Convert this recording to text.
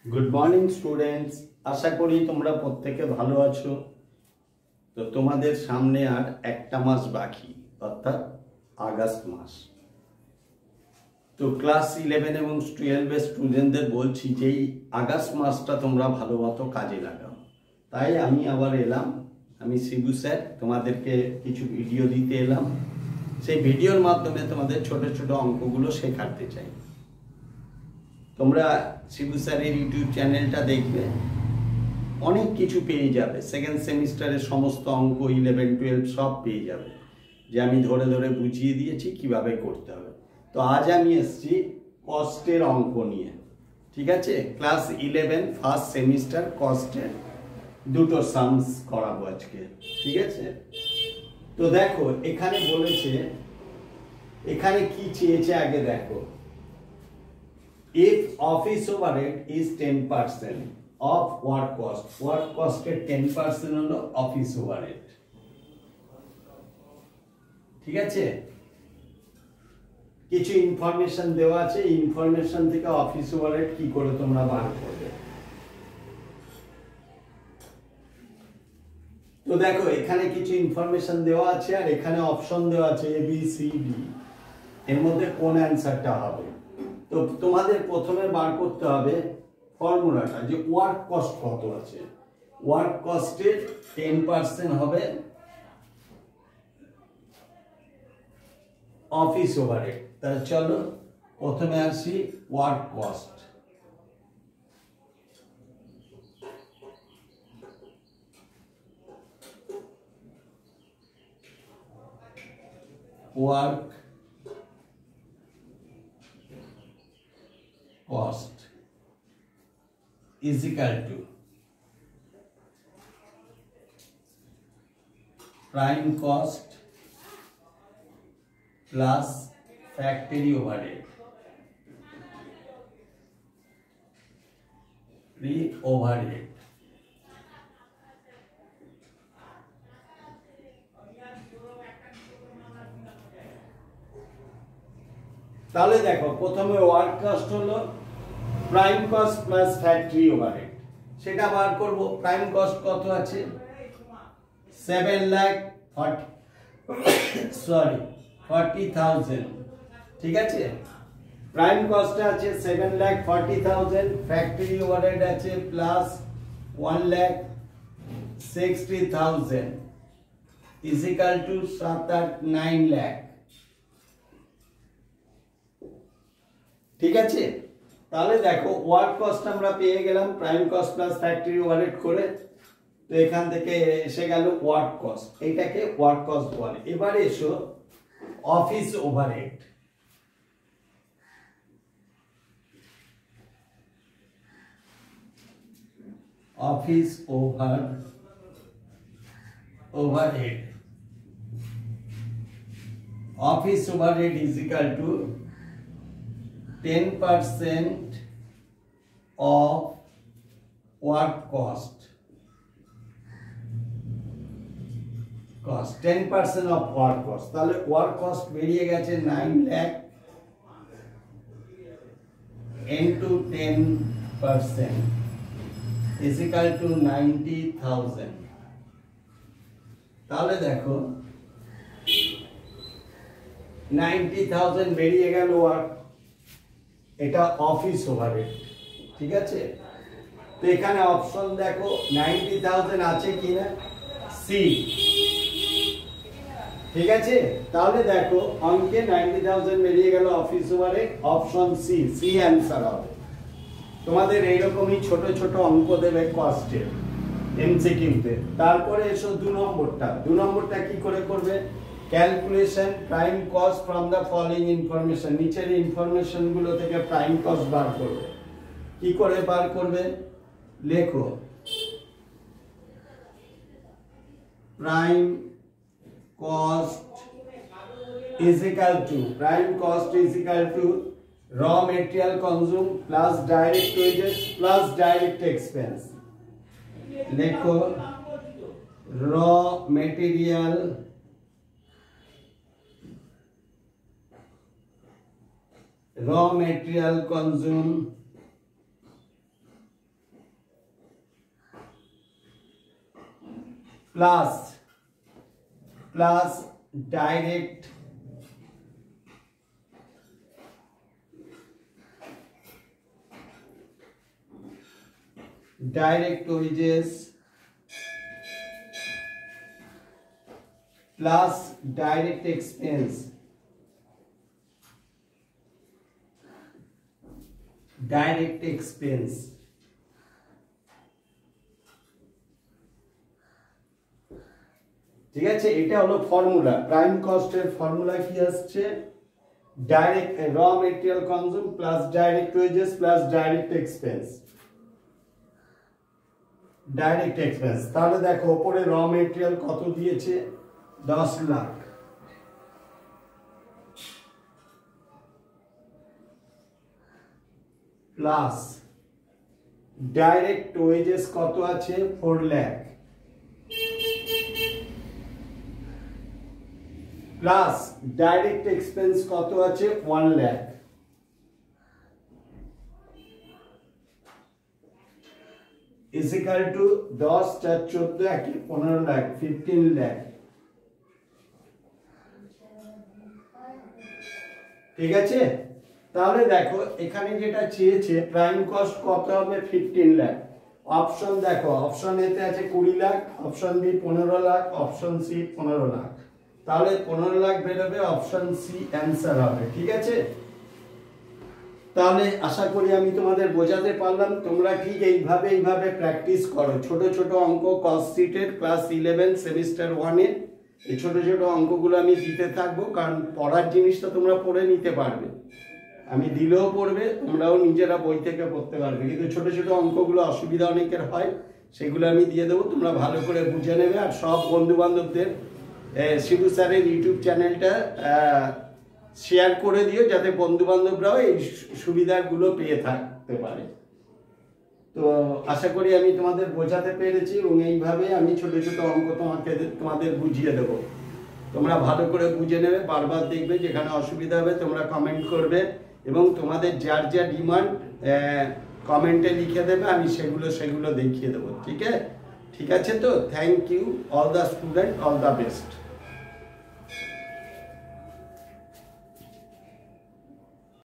Good morning students, আশা করি তোমরা প্রত্যেকে ভালো আছো। তো তোমাদের সামনে আর একটা মাস বাকি, অর্থাৎ আগস্ট মাস। তো ক্লাস 11 এবং 12 স্টুডেন্টদের বলছি যে এই আগস্ট মাসটা তোমরা ভালো মতো কাজে লাগাও। তাই আমি আবার এলাম, আমি শিবু স্যার, তোমাদেরকে কিছু ভিডিও দিতে এলাম। সেই ভিডিওর মাধ্যমে তোমাদের ছোট ছোট অঙ্কগুলো শেখাতে চাই। তোমরা শিবু স্যারের ইউটিউব চ্যানেলটা দেখবে, অনেক কিছু পেয়ে যাবে। সেকেন্ড সেমিস্টারের সমস্ত অঙ্ক 11, 12 সব পেয়ে যাবে, যে আমি ধরে ধরে বুঝিয়ে দিয়েছি কিভাবে করতে হবে। তো আজ আমি এসেছি কস্টের অঙ্ক নিয়ে, ঠিক আছে? ক্লাস 11 ফার্স্ট সেমিস্টার কস্টের দুটো সামস করাবো আজকে, ঠিক আছে? তো দেখো এখানে বলেছে, এখানে কি চেয়েছে আগে দেখো। If office overhead is 10% of work cost এর 10% হলো অফিস ওভারহেড, ঠিক আছে? কিছু ইনফরমেশন দেওয়া আছে, ইনফরমেশন থেকে অফিস ওভারহেড কি করে তোমরা বার করবে। তো দেখো এখানে কিছু ইনফরমেশন দেওয়া আছে আর এখানে অপশন দেওয়া আছে এ বি সি ডি। এর মধ্যে কোন অ্যান্সারটা হবে? তো তোমাদের প্রথমে বার করতে হবে ফর্মুলাটা, যে ওয়ার্ক কস্ট কত আছে। ওয়ার্ক কস্টের 10% হবে অফিস ওভারহেড। তাহলে চলো প্রথমে আসি work cost. Work cost is equal to prime cost plus factory overhead, overhead। তাহলে দেখো প্রথমে ওয়ার্ক কস্ট হলো prime cost plus factory overhead, সেটা বার করব। প্রাইম কস্ট কত আছে? 40,000, ঠিক আছে? প্রাইম কস্ট আছে 7,40,000, ফ্যাক্টরি ওভারহেড আছে plus 1,60,000 is equal two 9 lakh, ঠিক আছে? তাহলে দেখো ওয়ার্ক কস্ট আমরা পেয়ে গেলাম prime cost plus factory overhead করে। তো এখান থেকে এসে গেল ওয়ার্ক কস্ট, এটাকে ওয়ার্ক কস্ট বলে। এবারে এসো office overhead. Office overhead, office overhead is equal two 10% of work cost, 10% of work cost। তাহলে work cost বেরিয়ে গেছে 9 lakh into 10% is equal to 90,000। তাহলে দেখো 90,000 বেরিয়ে গেল ওয়ার্ক, এটা অফিস ওভারহেড, ঠিক আছে? তো এখানে অপশন দেখো 90,000 আছে কিনা, সি, ঠিক আছে? তাহলে দেখো অঙ্কে 90,000 বেরিয়ে গেল office overhead, option C, C answer হবে। তোমাদের এইরকমই ছোট ছোট অঙ্ক দেবে কস্টের এমসিকিউতে। তারপরে এসো 2 নম্বরটা। 2 নম্বরটা কি করে করবে? Calculation prime cost from the following information. নিচের ইনফরমেশন গুলো থেকে প্রাইম কস্ট বার করবে। কি করে বার করবে? লেখো prime cost is equal to, prime cost is equal to raw material consume plus direct wages plus direct expense. লেখো raw material consumed plus direct wages plus direct expense, ঠিক আছে। এটা হলো ফর্মুলা। প্রাইম কস্টের ফর্মুলা কি আসছে? Direct raw material consume plus direct wages plus direct expense. তাহলে দেখো উপরে র মেটেরিয়াল কত দিয়েছে? 10 লাখ প্লাস ডাইরেক্ট ওয়েজেস কত আছে? 4 লাখ প্লাস ডাইরেক্ট এক্সপেন্স কত আছে? 1 লাখ। is equal to 10 4 14 একে 15 লাখ 15 লাখ। ঠিক আছে। তাহলে দেখো এখানে যেটা চেয়েছে প্রাইম কস্ট কত হবে? 15 লাখ। অপশন দেখো, অপশন এতে আছে 20 lakh, option B 15 lakh, option C 15 lakh. তাহলে 15 লাখ বেরোবে, অপশন সি অ্যান্সার হবে। ঠিক আছে। তাহলে আশা করি আমি তোমাদের বোঝাতে পারলাম। তোমরা ঠিক এইভাবে প্র্যাকটিস করো। ছোট ছোট অঙ্ক কস্ট শীটের ক্লাস 11 সেমিস্টার 1 এ এই ছোট ছোট অঙ্কগুলো আমি দিতে থাকবো, কারণ পড়ার জিনিসটা তোমরা পড়ে নিতে পারবে, আমি দিলেও পড়বে, তোমরাও নিজেরা বই থেকে পড়তে পারবে। কিন্তু ছোট ছোট অঙ্কগুলো অসুবিধা অনেকের হয়, সেগুলো আমি দিয়ে দেবো, তোমরা ভালো করে বুঝে নেবে। আর সব বন্ধু বান্ধবদের শিবু স্যারের ইউটিউব চ্যানেলটা শেয়ার করে দিও, যাতে বন্ধু বান্ধবরাও এই সুবিধাগুলো পেয়ে থাকতে পারে। তো আশা করি আমি তোমাদের বোঝাতে পেরেছি, এবং এইভাবে আমি ছোট ছোট অঙ্ক তোমাদের বুঝিয়ে দেবো। তোমরা ভালো করে বুঝে নেবে, বারবার দেখবে, যেখানে অসুবিধা হবে তোমরা কমেন্ট করবে, এবং তোমাদের যার যা ডিমান্ড কমেন্টে লিখে দেবে, আমি সেগুলো দেখিয়ে দেবো। ঠিক আছে তো? Thank you all the student, all the best.